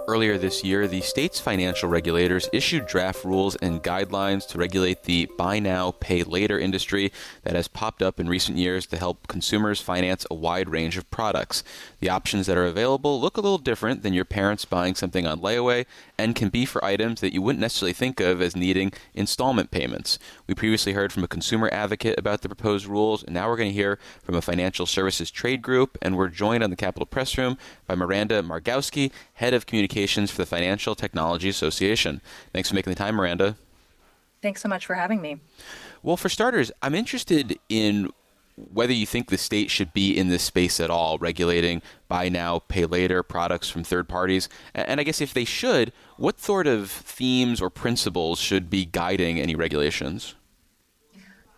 Earlier this year, the state's financial regulators issued draft rules and guidelines to regulate the buy now, pay later industry that has popped up in recent years to help consumers finance a wide range of products. The options that are available look a little different than your parents buying something on layaway and can be for items that you wouldn't necessarily think of as needing installment payments. We previously heard from a consumer advocate about the proposed rules, and now we're going to hear from a financial services trade group, and we're joined on the Capitol Press Room by Miranda Margowsky, Head of Communications for the Financial Technology Association. Thanks for making the time, Miranda. Thanks so much for having me. Well, for starters, I'm interested in whether you think the state should be in this space at all, regulating buy now, pay later products from third parties. And I guess if they should, what sort of themes or principles should be guiding any regulations?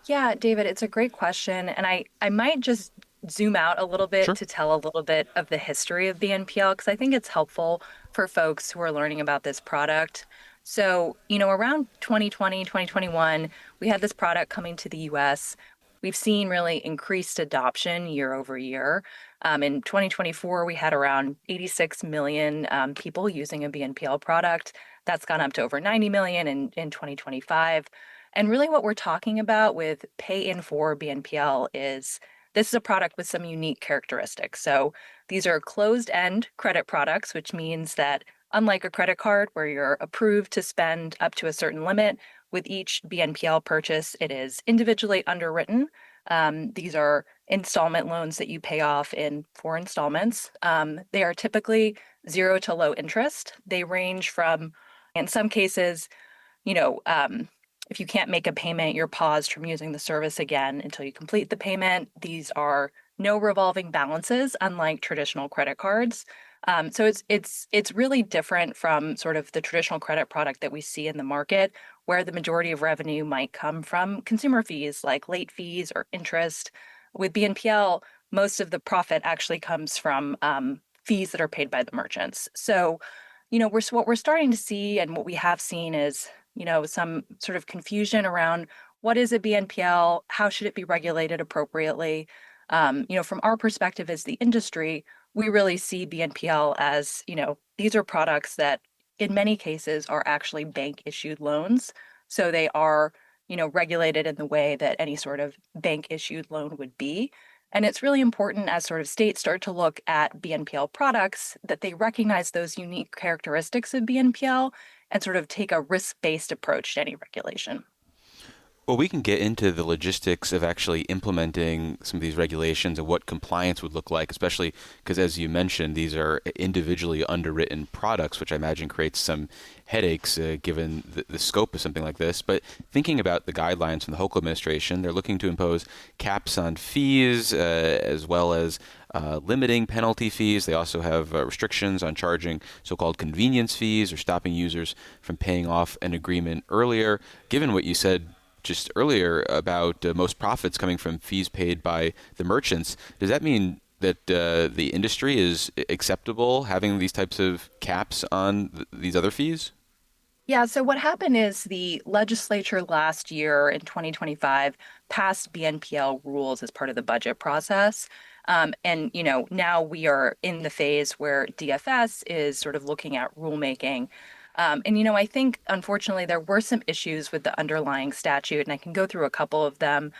Yeah, David, it's a great question. And I might just zoom out a little bit Sure. to tell a little bit of the history of BNPL because I think it's helpful for folks who are learning about this product. So, around 2020, 2021, we had this product coming to the US. We've seen really increased adoption year over year. In 2024, we had around 86 million people using a BNPL product. That's gone up to over 90 million in 2025. And really what we're talking about with Pay in 4 BNPL is this is a product with some unique characteristics. So these are closed-end credit products, which means that unlike a credit card where you're approved to spend up to a certain limit, with each BNPL purchase, it is individually underwritten. These are installment loans that you pay off in 4 installments. They are typically zero to low interest. They range from, in some cases, you know, if you can't make a payment, you're paused from using the service again until you complete the payment. These are no revolving balances, unlike traditional credit cards. So it's really different from sort of the traditional credit product that we see in the market, where the majority of revenue might come from consumer fees like late fees or interest. With BNPL, most of the profit actually comes from fees that are paid by the merchants. So, what we're starting to see and what we have seen is some sort of confusion around what is a BNPL, how should it be regulated appropriately. From our perspective as the industry, we really see BNPL as, these are products that in many cases are actually bank issued loans. So they are, regulated in the way that any sort of bank issued loan would be. And it's really important as sort of states start to look at BNPL products that they recognize those unique characteristics of BNPL and sort of take a risk-based approach to any regulation. Well, we can get into the logistics of actually implementing some of these regulations and what compliance would look like, especially because, as you mentioned, these are individually underwritten products, which I imagine creates some headaches given the scope of something like this. But thinking about the guidelines from the Hochul administration, they're looking to impose caps on fees as well as limiting penalty fees. They also have restrictions on charging so-called convenience fees or stopping users from paying off an agreement earlier. Given what you said just earlier about most profits coming from fees paid by the merchants, does that mean that the industry is acceptable having these types of caps on these other fees? Yeah, so what happened is the legislature last year in 2025 passed BNPL rules as part of the budget process. Now we are in the phase where DFS is sort of looking at rulemaking. I think, unfortunately, there were some issues with the underlying statute, and I can go through a couple of them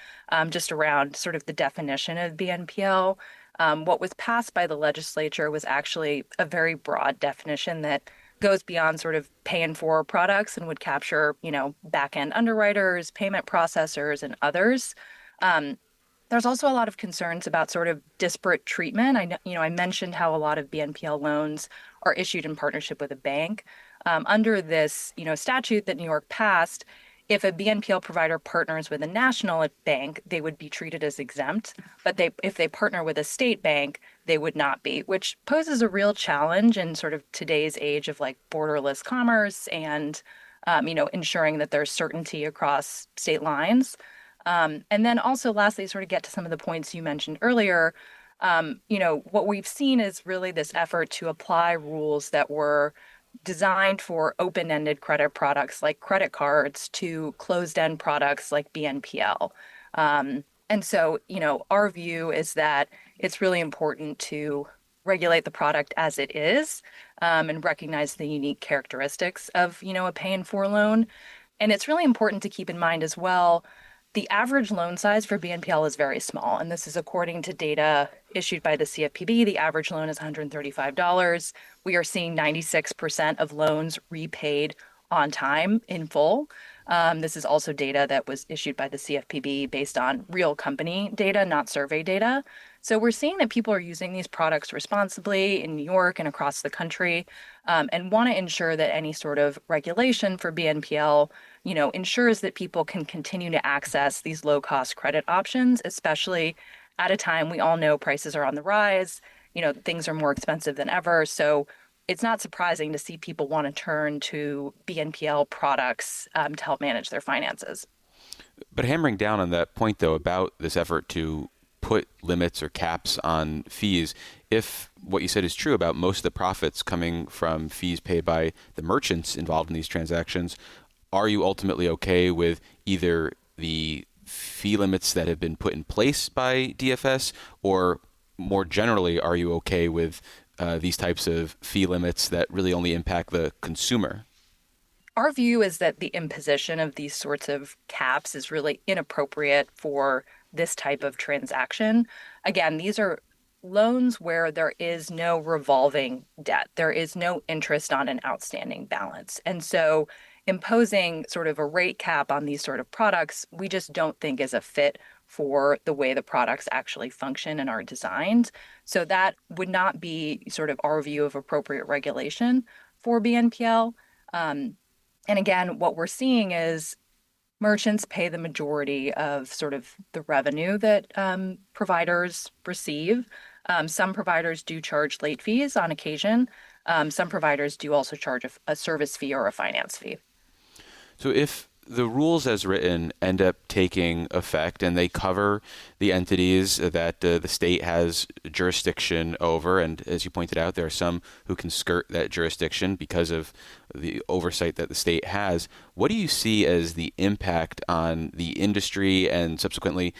just around sort of the definition of BNPL. What was passed by the legislature was actually a very broad definition that goes beyond sort of pay in for products and would capture, back-end underwriters, payment processors, and others. There's also a lot of concerns about sort of disparate treatment. I mentioned how a lot of BNPL loans are issued in partnership with a bank. Under this, statute that New York passed, if a BNPL provider partners with a national bank, they would be treated as exempt. But if they partner with a state bank, they would not be, which poses a real challenge in sort of today's age of like borderless commerce and, ensuring that there's certainty across state lines. And then also, lastly, sort of get to some of the points you mentioned earlier. What we've seen is really this effort to apply rules that were designed for open-ended credit products like credit cards to closed-end products like BNPL. And so, our view is that it's really important to regulate the product as it is, and recognize the unique characteristics of, a pay in four loan. And it's really important to keep in mind as well, the average loan size for BNPL is very small. And this is according to data issued by the CFPB. The average loan is $135. We are seeing 96% of loans repaid on time in full. This is also data that was issued by the CFPB based on real company data, not survey data. So we're seeing that people are using these products responsibly in New York and across the country, and want to ensure that any sort of regulation for BNPL, ensures that people can continue to access these low-cost credit options, especially at a time we all know prices are on the rise. Things are more expensive than ever. So it's not surprising to see people want to turn to BNPL products to help manage their finances. But hammering down on that point, though, about this effort to put limits or caps on fees, if what you said is true about most of the profits coming from fees paid by the merchants involved in these transactions, are you ultimately okay with either the fee limits that have been put in place by DFS, or more generally, are you okay with these types of fee limits that really only impact the consumer? Our view is that the imposition of these sorts of caps is really inappropriate for this type of transaction. Again, these are loans where there is no revolving debt. There is no interest on an outstanding balance. And so imposing sort of a rate cap on these sort of products, we just don't think is a fit for the way the products actually function and are designed. So that would not be sort of our view of appropriate regulation for BNPL. And again, what we're seeing is merchants pay the majority of sort of the revenue that providers receive. Some providers do charge late fees on occasion. Some providers do also charge a service fee or a finance fee. So if the rules as written end up taking effect and they cover the entities that the state has jurisdiction over, and as you pointed out, there are some who can skirt that jurisdiction because of the oversight that the state has, what do you see as the impact on the industry, and subsequently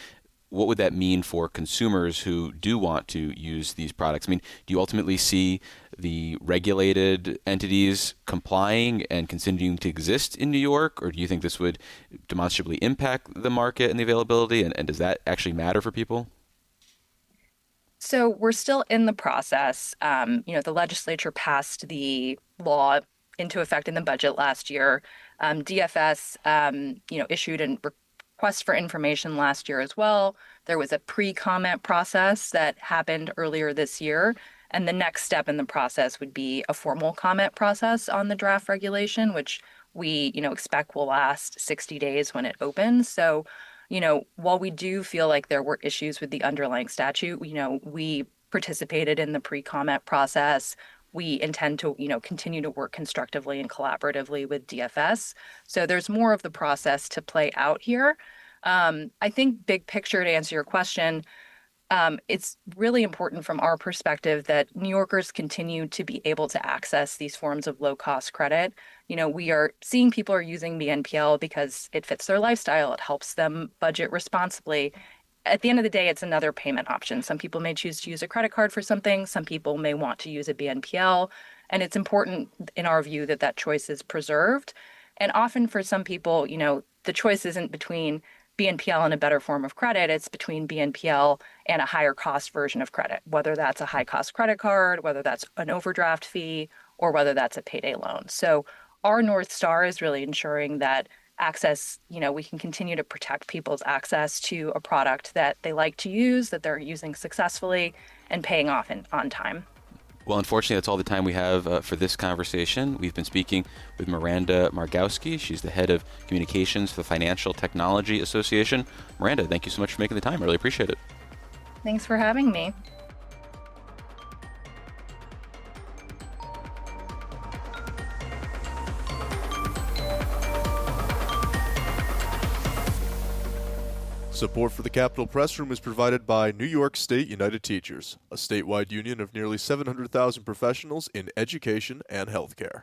what would that mean for consumers who do want to use these products? I mean, do you ultimately see the regulated entities complying and continuing to exist in New York, or do you think this would demonstrably impact the market and the availability, and does that actually matter for people? So we're still in the process. The legislature passed the law into effect in the budget last year. DFS, issued a request for information last year as well. There was a pre-comment process that happened earlier this year. And the next step in the process would be a formal comment process on the draft regulation, which we, expect will last 60 days when it opens. So, while we do feel like there were issues with the underlying statute, we participated in the pre-comment process. We intend to, continue to work constructively and collaboratively with DFS. So there's more of the process to play out here. I think big picture, to answer your question, it's really important from our perspective that New Yorkers continue to be able to access these forms of low-cost credit. We are seeing people are using BNPL because it fits their lifestyle. It helps them budget responsibly. At the end of the day, it's another payment option. Some people may choose to use a credit card for something. Some people may want to use a BNPL. And it's important, in our view, that that choice is preserved. And often for some people, the choice isn't between BNPL and a better form of credit. It's between BNPL and a higher cost version of credit, whether that's a high cost credit card, whether that's an overdraft fee, or whether that's a payday loan. So our North Star is really ensuring that access, we can continue to protect people's access to a product that they like to use, that they're using successfully and paying off on time. Well, unfortunately, that's all the time we have for this conversation. We've been speaking with Miranda Margowsky. She's the head of communications for the Financial Technology Association. Miranda, thank you so much for making the time. I really appreciate it. Thanks for having me. Support for the Capitol Press Room is provided by New York State United Teachers, a statewide union of nearly 700,000 professionals in education and healthcare.